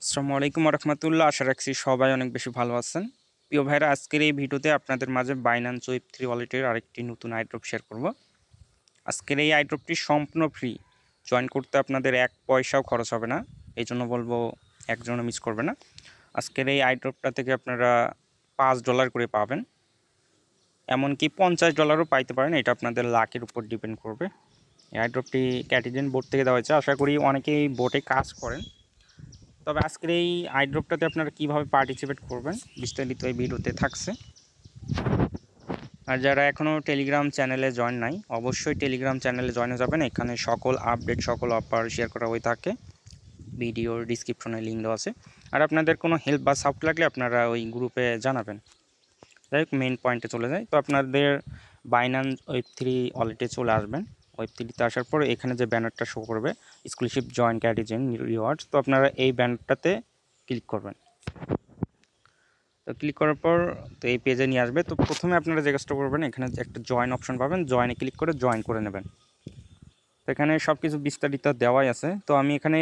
আসসালামু আলাইকুম রহমতুল্লাহ। আশা রাখছি সবাই অনেক বেশি ভালো আছেন। প্রিয় ভাইরা, আজকের এই ভিডিওতে আপনাদের মাঝে বাইন্যান্স ওয়েব3 ওয়ালেটের আরেকটি নতুন আইড্রপ শেয়ার করব। আজকের এই আইড্রপটি সম্পূর্ণ ফ্রি। জয়েন করতে আপনাদের এক পয়সাও খরচ হবে না, এই জন্য বলবো একজনও মিস করবে না। আজকের এই আইড্রপটা থেকে আপনারা $5 করে পাবেন, এমনকি $50 পাইতে পারেন। এটা আপনাদের লাকের উপর ডিপেন্ড করবে। এই আইড্রপটি ক্যাটিজেন বোর্ড থেকে দেওয়া হয়েছে। আশা করি অনেকেই বোর্ডে কাজ করেন। তবে আজকের এই আইড্রপটাতে আপনারা কীভাবে পার্টিসিপেট করবেন বিস্তারিত এই ভিডিওতে থাকছে। আর যারা এখনও টেলিগ্রাম চ্যানেলে জয়েন নাই, অবশ্যই টেলিগ্রাম চ্যানেলে জয়েন হয়ে যাবেন। এখানে সকল আপডেট, সকল অফার শেয়ার করা হয়ে থাকে। ভিডিওর ডিসক্রিপশনে লিঙ্ক দেওয়া আছে। আর আপনাদের কোনো হেল্প বা সাপোর্ট লাগলে আপনারা ওই গ্রুপে জানাবেন। যাই হোক, মেইন পয়েন্টে চলে যায়। তো আপনাদের বাইন্যান্স ওয়েব3 ওয়ালেটে চলে আসবেন। ওয়েব3তে আসার পর এখানে যে ব্যানারটা শো করবে, এক্সক্লুসিভ জয়েন ক্যাটিজেন রিওয়ার্ডস, তো আপনারা এই ব্যানারটাতে ক্লিক করবেন। তো ক্লিক করার পর তো এই পেজে নিয়ে আসবে। তো প্রথমে আপনারা যে কাজটা করবেন, এখানে একটা জয়েন অপশন পাবেন, জয়েনে ক্লিক করে জয়েন করে নেবেন। তো এখানে সব কিছু বিস্তারিত দেওয়াই আছে। তো আমি এখানে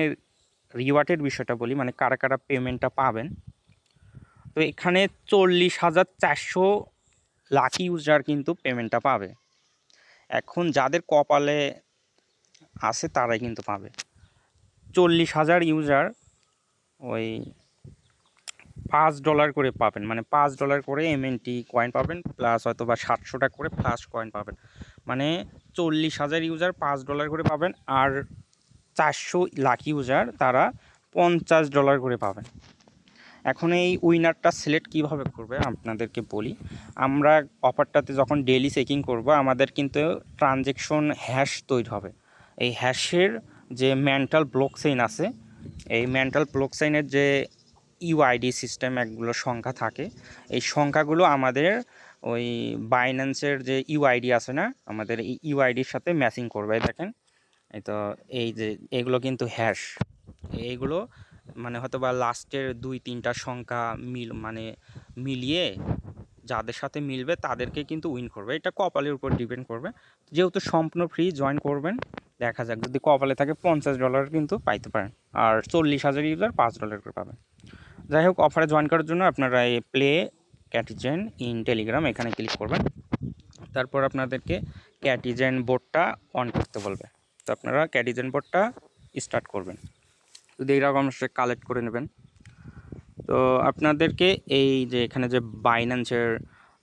রিওয়ার্ডের বিষয়টা বলি, মানে কারা কারা পেমেন্টটা পাবেন। তো এখানে 40,400 লাকি ইউজার কিন্তু পেমেন্টটা পাবে। এখন যাদের কপালে আছে তারাই কিন্তু পাবে। 40,000 ইউজার ওই $5 করে পাবেন, মানে $5 করে এমএনটি কয়েন পাবেন, প্লাস হয়তো বা 700 টাকা করে ফ্লাশ কয়েন পাবেন। মানে 40,000 ইউজার $5 করে পাবেন, আর 400 লাকি ইউজার তারা $50 করে পাবেন। এখন এই উইনারটা সিলেক্ট কীভাবে করবে আপনাদেরকে বলি। আমরা অফারটাতে যখন ডেইলি চেকিং করব, আমাদের কিন্তু ট্রানজ্যাকশন হ্যাশ তৈরি হবে। এই হ্যাশের যে মেন্টাল ব্লকচেইন আছে, এই মেন্টাল ব্লকচেইনের যে ইউআইডি সিস্টেম একগুলো সংখ্যা থাকে, এই সংখ্যাগুলো আমাদের ওই বাইন্যান্সের যে ইউআইডি আছে না, আমাদের এই ইউআইডির সাথে ম্যাচিং করবে। দেখেন, এই তো এই যে এগুলো কিন্তু হ্যাশ, এইগুলো মানে হয়তো বা লাস্টের 2-3টা সংখ্যা মিলিয়ে যাদের সাথে মিলবে তাদেরকে কিন্তু উইন করবে। এটা কপালের উপর ডিপেন্ড করবে। যেহেতু সম্পূর্ণ ফ্রি, জয়েন করবেন, দেখা যাক যদি কপালে থাকে $50 কিন্তু পাইতে পারেন, আর 40,000 ইউজার $5 করে পাবেন। যাই হোক, অফারে জয়েন করার জন্য আপনারা এই প্লে ক্যাটিজেন ইন টেলিগ্রাম এখানে ক্লিক করবেন। তারপর আপনাদেরকে ক্যাটিজেন বোর্ডটা অন করতে বলবে। তো আপনারা ক্যাটিজেন বোর্ডটা স্টার্ট করবেন। যদি এইরকম কালেক্ট করে নেবেন, তো আপনাদেরকে এই যে এখানে যে বাইন্যান্সের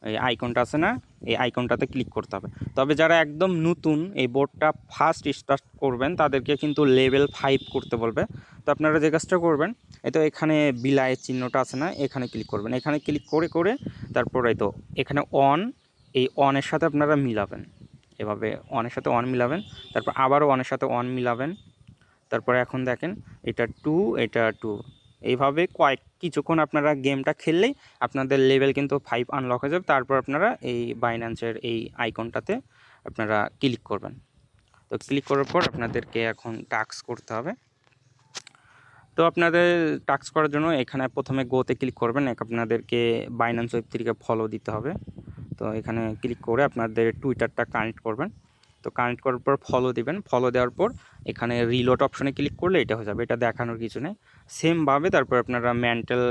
এই আইকনটা আছে না, এই আইকনটাতে ক্লিক করতে হবে। তবে যারা একদম নতুন এই বোর্ডটা ফার্স্ট স্টার্ট করবেন, তাদেরকে কিন্তু লেভেল 5 করতে বলবে। তো আপনারা যে কাজটা করবেন, এই তো এখানে বিলায়ের চিহ্নটা আছে না, এখানে ক্লিক করবেন। এখানে ক্লিক করে করে তারপর এই তো এখানে অন, এই অনের সাথে আপনারা মিলাবেন। এভাবে অনের সাথে অন মিলাবেন, তারপর আবারও অনের সাথে অন মিলাবেন। তারপরে এখন দেখেন এটা 2, এটা 2, এইভাবে কিছুক্ষণ আপনারা গেমটা খেললেই আপনাদের লেভেল কিন্তু 5 আনলক হয়ে যাবে। তারপর আপনারা এই বাইন্যান্সের এই আইকনটাতে আপনারা ক্লিক করবেন। তো ক্লিক করার পর আপনাদেরকে এখন টাস্ক করতে হবে। তো আপনাদের টাস্ক করার জন্য এখানে প্রথমে গোতে ক্লিক করবেন। আপনাদেরকে বাইন্যান্স ওয়েব3কে ফলো দিতে হবে। তো এখানে ক্লিক করে আপনাদের টুইটারটা কানেক্ট করবেন। তো কানেক্ট করার পর ফলো দিবেন। ফলো দেওয়ার পর এখানে রিলোড অপশনে ক্লিক করলে এটা হয়ে যাবে, এটা দেখানোর কিছু নেই। সেমভাবে তারপর আপনারা মেন্টাল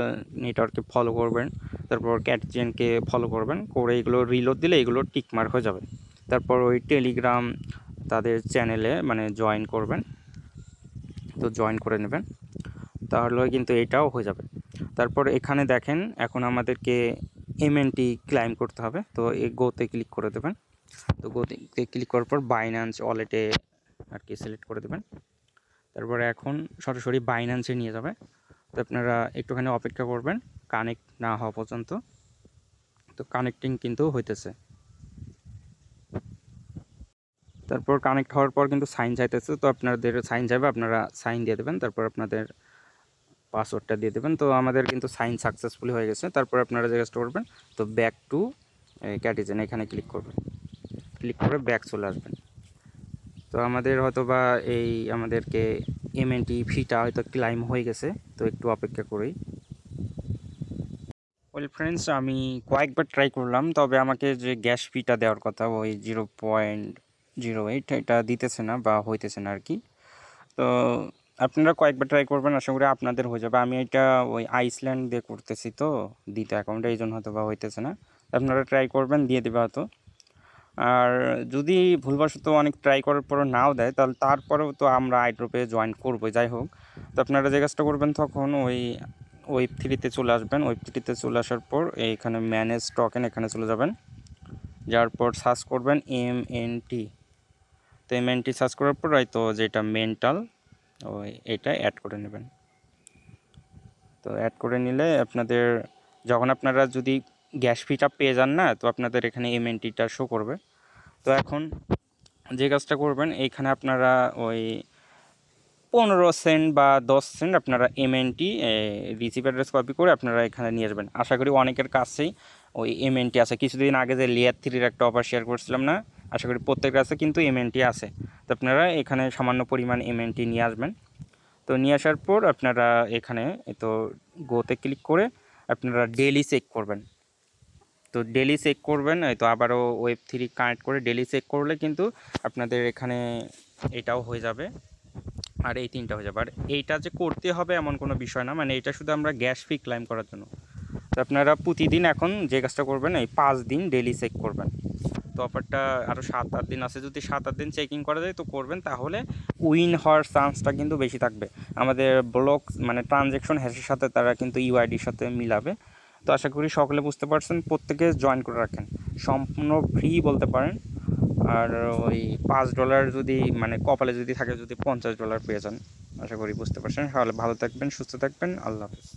নেটওয়ার্ককে ফলো করবেন, তারপর ক্যাটিজেনকে ফলো করবেন, করে এগুলো রিলোড দিলে এগুলো টিকমার্ক হয়ে যাবে। তারপর ওই টেলিগ্রাম তাদের চ্যানেলে মানে জয়েন করবেন। তো জয়েন করে নেবেন, তাহলে কিন্তু এটাও হয়ে যাবে। তারপর এখানে দেখেন এখন আমাদেরকে এমএনটি ক্লাইম করতে হবে। তো এই গোতে ক্লিক করে দেবেন। তো গোতে ক্লিক করার পর বাইন্যান্স ওয়ালেটে আর কি সিলেক্ট করে দেবেন। তারপরে এখন সরাসরি বাইন্যান্সে নিয়ে যাবে। তো আপনারা একটুখানি অপেক্ষা করবেন কানেক্ট না হওয়া পর্যন্ত। তো কানেক্টিং কিন্তু হইতেছে। তারপর কানেক্ট হওয়ার পর কিন্তু সাইন চাইতেছে। তো আপনাদের সাইন চাইবে, আপনারা সাইন দিয়ে দেবেন। তারপর আপনাদের পাসওয়ার্ডটা দিয়ে দেবেন। তো আমাদের কিন্তু সাইন সাকসেসফুলি হয়ে গেছে। তারপর আপনারা যে কাজটা করবেন, তো ব্যাক টু ক্যাটিজেন এখানে ক্লিক করবেন। ক্লিক করে ব্যাক চলে আসবেন। তো আমাদের হয়তো বা আমাদেরকে এমএনটি ফিটা হয়তো ক্লাইম হয়ে গেছে। তো একটু অপেক্ষা করি। ওয়েল ফ্রেন্ডস, আমি কয়েকবার ট্রাই করলাম, তবে আমাকে যে গ্যাস ফিটা দেওয়ার কথা ওই 0.08 এটা দিতেছে না বা হইতেছে না আর কি। তো আপনারা কয়েকবার ট্রাই করবেন, আশা করি আপনাদের হয়ে যাবে। আমি এটা ওই আইসল্যান্ড দিয়ে করতেছি তো দ্বিতীয় অ্যাকাউন্টে, এই জন্য হয়তো বা হইতেছে না। আপনারা ট্রাই করবেন, দিয়ে দেবে হয়তো। আর যদি ভুলবশত অনেক ট্রাই করার পরও নাও দেয়, তাহলে তারপরেও তো আমরা আইড্রপে জয়েন করবো, যাই হোক। তো আপনারা যে কাজটা করবেন, তখন ওই ওয়েব থ্রিতে চলে আসবেন। ওয়েব থ্রিতে চলে আসার পর এইখানে ম্যানেজ টোকেন, এখানে চলে যাবেন। যাওয়ার পর সার্চ করবেন MNT। তো MNT সার্চ করার পর হয়তো যেটা মেন্টাল, ওই এটা অ্যাড করে নেবেন। তো অ্যাড করে নিলে আপনাদের যখন আপনারা যদি গ্যাস ফিটা পেয়ে যান না, তো আপনাদের এখানে MNTটা শো করবে। তো এখন যে কাজটা করবেন, এইখানে আপনারা ওই 15 সেন্ট বা 10 সেন্ট আপনারা MNT রিসিভ অ্যাড্রেস কপি করে আপনারা এখানে নিয়ে আসবেন। আশা করি অনেকের কাছেই ওই MNT আছে। কিছুদিন আগে যে লেয়ার 3-র একটা অফার শেয়ার করছিলাম না, আশা করি প্রত্যেকের কাছে কিন্তু MNT আছে। তো আপনারা এখানে সামান্য পরিমাণ MNT নিয়ে আসবেন। তো নিয়ে আসার পর আপনারা এখানে তো গোতে ক্লিক করে আপনারা ডেলি চেক করবেন। তো ডেলি চেক করবেন, এই তো আবারও ওয়েব থ্রি কানেক্ট করে ডেলি চেক করলে কিন্তু আপনাদের এখানে এটাও হয়ে যাবে, আর এই 3টা হয়ে যাবে। আর এইটা যে করতে হবে এমন কোনো বিষয় না, মানে এটা শুধু আমরা গ্যাস ফি ক্লাইম করার জন্য। তো আপনারা প্রতিদিন এখন যে কাজটা করবেন, এই 5 দিন ডেলি চেক করবেন। তো অফারটা আরও 7-8 দিন আছে, যদি 7-8 দিন চেকিং করা যায় তো করবেন, তাহলে উইন হওয়ার চান্সটা কিন্তু বেশি থাকবে। আমাদের ব্লক মানে ট্রানজ্যাকশন হ্যাশের সাথে তারা কিন্তু ইউআইডির সাথে মিলাবে। তো আশা করি সকলে বুঝতে পারছেন, প্রত্যেকে জয়েন করে রাখেন, সম্পূর্ণ ফ্রি বলতে পারেন। আর ওই $5 যদি মানে কপালে যদি থাকে, যদি $50 পেয়ে যান, আশা করি বুঝতে পারছেন। তাহলে ভালো থাকবেন, সুস্থ থাকবেন, আল্লাহ হাফেজ।